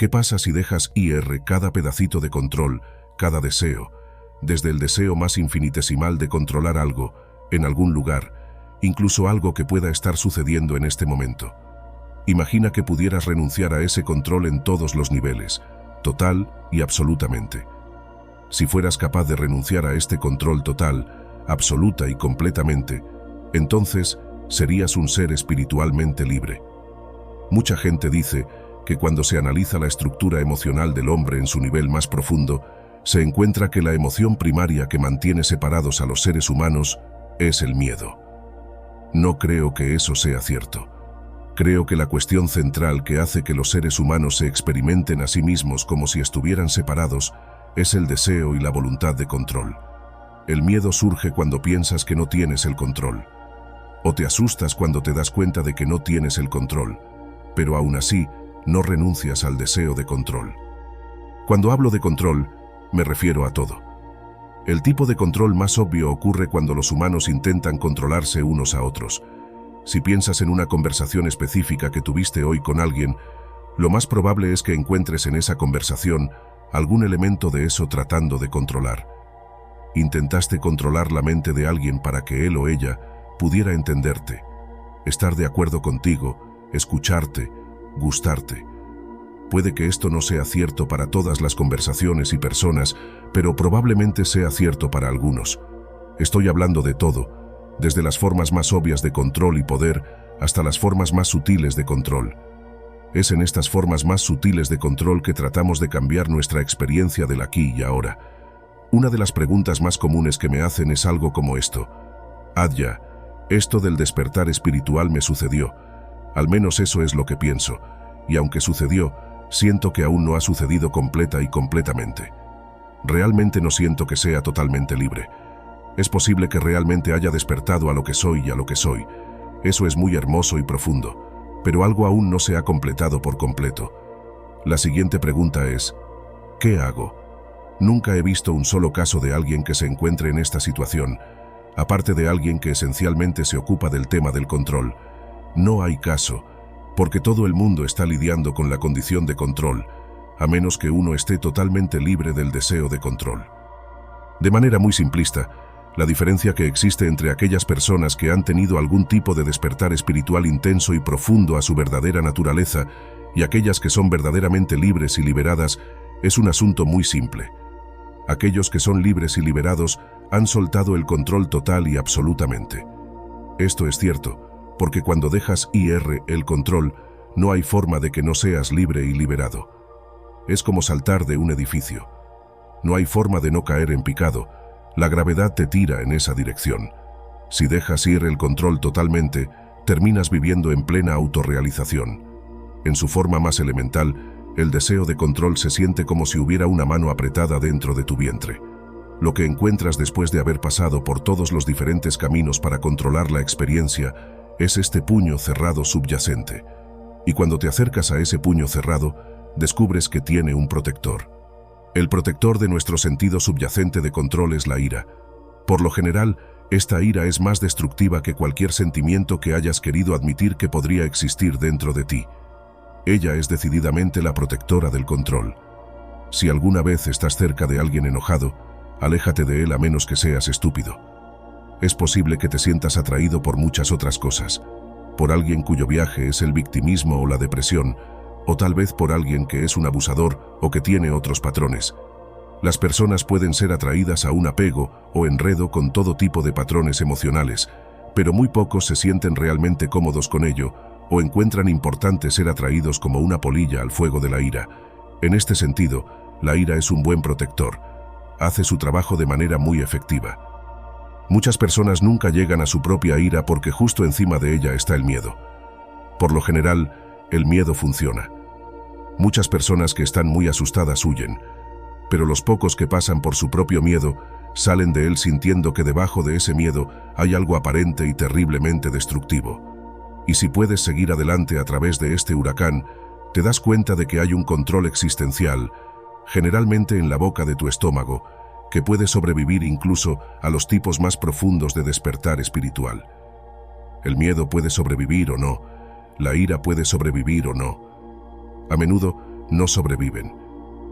¿Qué pasa si dejas ir cada pedacito de control, cada deseo, desde el deseo más infinitesimal de controlar algo, en algún lugar, incluso algo que pueda estar sucediendo en este momento? Imagina que pudieras renunciar a ese control en todos los niveles, total y absolutamente. Si fueras capaz de renunciar a este control total, absoluta y completamente, entonces serías un ser espiritualmente libre. Mucha gente dice que cuando se analiza la estructura emocional del hombre en su nivel más profundo, se encuentra que la emoción primaria que mantiene separados a los seres humanos es el miedo. No creo que eso sea cierto. Creo que la cuestión central que hace que los seres humanos se experimenten a sí mismos como si estuvieran separados es el deseo y la voluntad de control. El miedo surge cuando piensas que no tienes el control. O te asustas cuando te das cuenta de que no tienes el control, pero aún así no renuncias al deseo de control. Cuando hablo de control, me refiero a todo. El tipo de control más obvio ocurre cuando los humanos intentan controlarse unos a otros. Si piensas en una conversación específica que tuviste hoy con alguien, lo más probable es que encuentres en esa conversación algún elemento de eso tratando de controlar. Intentaste controlar la mente de alguien para que él o ella pudiera entenderte, estar de acuerdo contigo, escucharte, gustarte. Puede que esto no sea cierto para todas las conversaciones y personas, pero probablemente sea cierto para algunos. Estoy hablando de todo, desde las formas más obvias de control y poder hasta las formas más sutiles de control. Es en estas formas más sutiles de control que tratamos de cambiar nuestra experiencia del aquí y ahora. Una de las preguntas más comunes que me hacen es algo como esto: Adya, esto del despertar espiritual me sucedió. Al menos eso es lo que pienso, y aunque sucedió, siento que aún no ha sucedido completa y completamente. Realmente no siento que sea totalmente libre. Es posible que realmente haya despertado a lo que soy y a lo que soy. Eso es muy hermoso y profundo, pero algo aún no se ha completado por completo. La siguiente pregunta es: ¿qué hago? Nunca he visto un solo caso de alguien que se encuentre en esta situación, aparte de alguien que esencialmente se ocupa del tema del control. No hay caso, porque todo el mundo está lidiando con la condición de control, a menos que uno esté totalmente libre del deseo de control. De manera muy simplista, la diferencia que existe entre aquellas personas que han tenido algún tipo de despertar espiritual intenso y profundo a su verdadera naturaleza y aquellas que son verdaderamente libres y liberadas es un asunto muy simple. Aquellos que son libres y liberados han soltado el control total y absolutamente. Esto es cierto, porque cuando dejas ir el control, no hay forma de que no seas libre y liberado. Es como saltar de un edificio. No hay forma de no caer en picado. La gravedad te tira en esa dirección. Si dejas ir el control totalmente, terminas viviendo en plena autorrealización. En su forma más elemental, el deseo de control se siente como si hubiera una mano apretada dentro de tu vientre. Lo que encuentras después de haber pasado por todos los diferentes caminos para controlar la experiencia es este puño cerrado subyacente. Y cuando te acercas a ese puño cerrado, descubres que tiene un protector. El protector de nuestro sentido subyacente de control es la ira. Por lo general, esta ira es más destructiva que cualquier sentimiento que hayas querido admitir que podría existir dentro de ti. Ella es decididamente la protectora del control. Si alguna vez estás cerca de alguien enojado, aléjate de él a menos que seas estúpido. Es posible que te sientas atraído por muchas otras cosas, por alguien cuyo viaje es el victimismo o la depresión, o tal vez por alguien que es un abusador o que tiene otros patrones. Las personas pueden ser atraídas a un apego o enredo con todo tipo de patrones emocionales, pero muy pocos se sienten realmente cómodos con ello o encuentran importante ser atraídos como una polilla al fuego de la ira. En este sentido, la ira es un buen protector. Hace su trabajo de manera muy efectiva. Muchas personas nunca llegan a su propia ira porque justo encima de ella está el miedo. Por lo general, el miedo funciona. Muchas personas que están muy asustadas huyen, pero los pocos que pasan por su propio miedo salen de él sintiendo que debajo de ese miedo hay algo aparente y terriblemente destructivo. Y si puedes seguir adelante a través de este huracán, te das cuenta de que hay un control existencial, generalmente en la boca de tu estómago, que puede sobrevivir incluso a los tipos más profundos de despertar espiritual. El miedo puede sobrevivir o no, la ira puede sobrevivir o no. A menudo no sobreviven,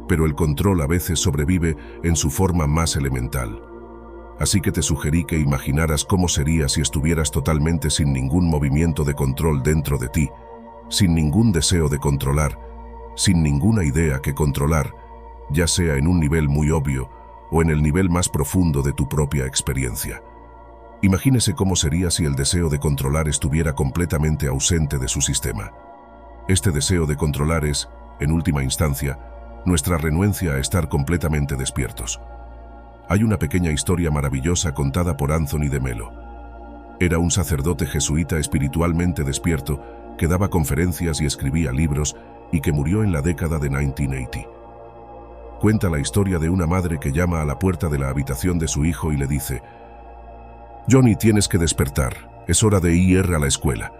pero el control a veces sobrevive en su forma más elemental. Así que te sugerí que imaginaras cómo sería si estuvieras totalmente sin ningún movimiento de control dentro de ti, sin ningún deseo de controlar, sin ninguna idea que controlar, ya sea en un nivel muy obvio o en el nivel más profundo de tu propia experiencia. Imagínese cómo sería si el deseo de controlar estuviera completamente ausente de su sistema. Este deseo de controlar es, en última instancia, nuestra renuencia a estar completamente despiertos. Hay una pequeña historia maravillosa contada por Anthony de Melo. Era un sacerdote jesuita espiritualmente despierto que daba conferencias y escribía libros y que murió en la década de 1980. Cuenta la historia de una madre que llama a la puerta de la habitación de su hijo y le dice: «Johnny, tienes que despertar, es hora de ir a la escuela».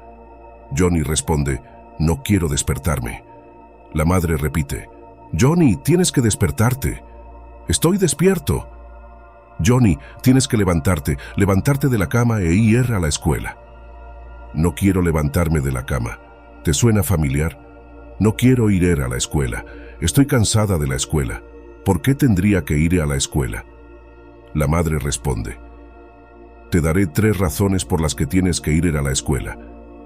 Johnny responde: «No quiero despertarme». La madre repite: «Johnny, tienes que despertarte». «Estoy despierto». «Johnny, tienes que levantarte de la cama e ir a la escuela». «No quiero levantarme de la cama». ¿Te suena familiar? «No quiero ir a la escuela. Estoy cansada de la escuela. ¿Por qué tendría que ir a la escuela?». La madre responde: «Te daré 3 razones por las que tienes que ir a la escuela.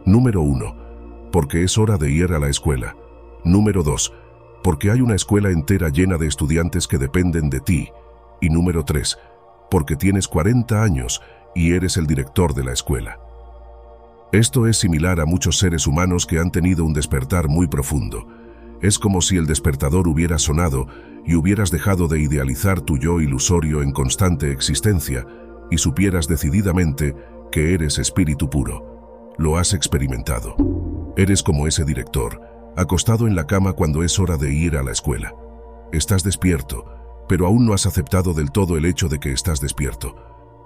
Número 1, porque es hora de ir a la escuela. Número 2, porque hay una escuela entera llena de estudiantes que dependen de ti. Y número 3, porque tienes 40 años y eres el director de la escuela». Esto es similar a muchos seres humanos que han tenido un despertar muy profundo. Es como si el despertador hubiera sonado y hubieras dejado de idealizar tu yo ilusorio en constante existencia y supieras decididamente que eres espíritu puro. Lo has experimentado. Eres como ese director, acostado en la cama cuando es hora de ir a la escuela. Estás despierto, pero aún no has aceptado del todo el hecho de que estás despierto.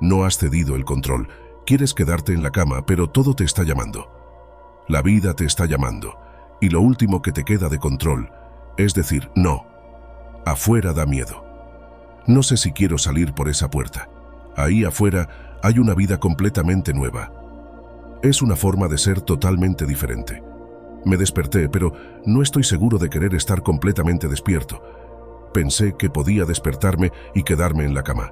No has cedido el control. Quieres quedarte en la cama, pero todo te está llamando. La vida te está llamando, y lo último que te queda de control es decir no. Afuera da miedo. No sé si quiero salir por esa puerta. Ahí afuera hay una vida completamente nueva. Es una forma de ser totalmente diferente. Me desperté, pero no estoy seguro de querer estar completamente despierto. Pensé que podía despertarme y quedarme en la cama.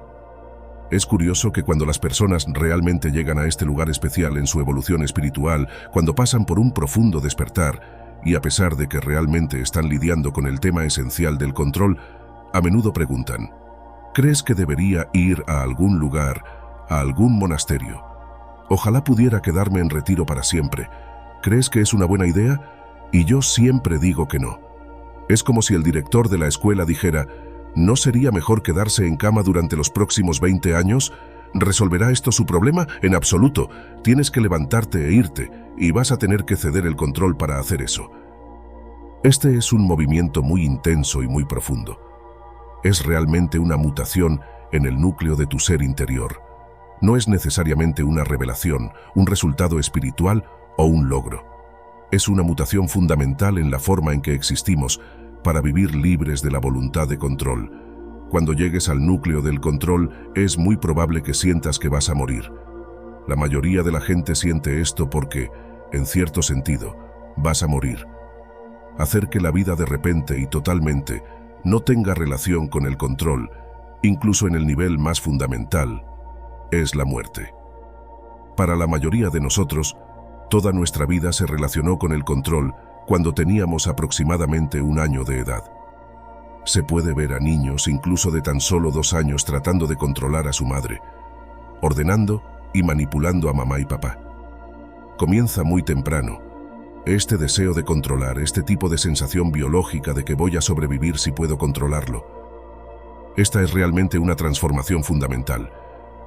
Es curioso que cuando las personas realmente llegan a este lugar especial en su evolución espiritual, cuando pasan por un profundo despertar, y a pesar de que realmente están lidiando con el tema esencial del control, a menudo preguntan: ¿crees que debería ir a algún lugar, a algún monasterio? Ojalá pudiera quedarme en retiro para siempre. ¿Crees que es una buena idea? Y yo siempre digo que no. Es como si el director de la escuela dijera: ¿no sería mejor quedarse en cama durante los próximos 20 años? ¿Resolverá esto su problema? En absoluto. Tienes que levantarte e irte, y vas a tener que ceder el control para hacer eso. Este es un movimiento muy intenso y muy profundo. Es realmente una mutación en el núcleo de tu ser interior. No es necesariamente una revelación, un resultado espiritual o un logro. Es una mutación fundamental en la forma en que existimos para vivir libres de la voluntad de control. Cuando llegues al núcleo del control, es muy probable que sientas que vas a morir. La mayoría de la gente siente esto porque, en cierto sentido, vas a morir. Hacer que la vida de repente y totalmente no tenga relación con el control, incluso en el nivel más fundamental, es la muerte. Para la mayoría de nosotros, toda nuestra vida se relacionó con el control cuando teníamos aproximadamente 1 año de edad. Se puede ver a niños incluso de tan solo 2 años tratando de controlar a su madre, ordenando y manipulando a mamá y papá. Comienza muy temprano. Este deseo de controlar, este tipo de sensación biológica de que voy a sobrevivir si puedo controlarlo. Esta es realmente una transformación fundamental.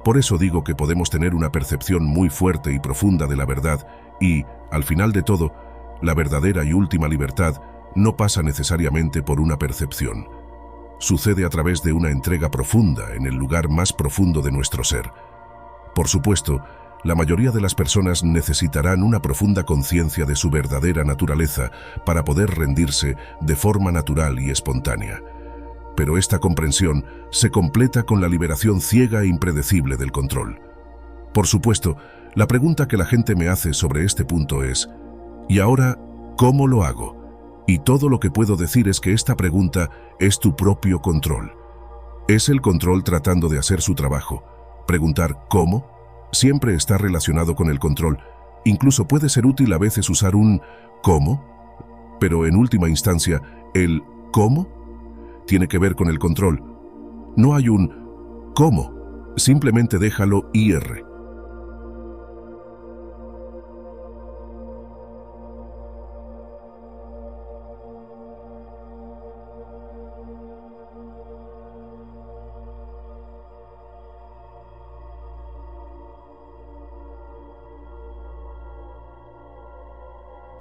Por eso digo que podemos tener una percepción muy fuerte y profunda de la verdad y, al final de todo, la verdadera y última libertad no pasa necesariamente por una percepción. Sucede a través de una entrega profunda en el lugar más profundo de nuestro ser. Por supuesto, la mayoría de las personas necesitarán una profunda conciencia de su verdadera naturaleza para poder rendirse de forma natural y espontánea. Pero esta comprensión se completa con la liberación ciega e impredecible del control. Por supuesto, la pregunta que la gente me hace sobre este punto es: ¿y ahora cómo lo hago? Y todo lo que puedo decir es que esta pregunta es tu propio control. Es el control tratando de hacer su trabajo. Preguntar ¿cómo? Siempre está relacionado con el control. Incluso puede ser útil a veces usar un ¿cómo? Pero en última instancia, el ¿cómo? Tiene que ver con el control. No hay un ¿cómo? Simplemente déjalo ir.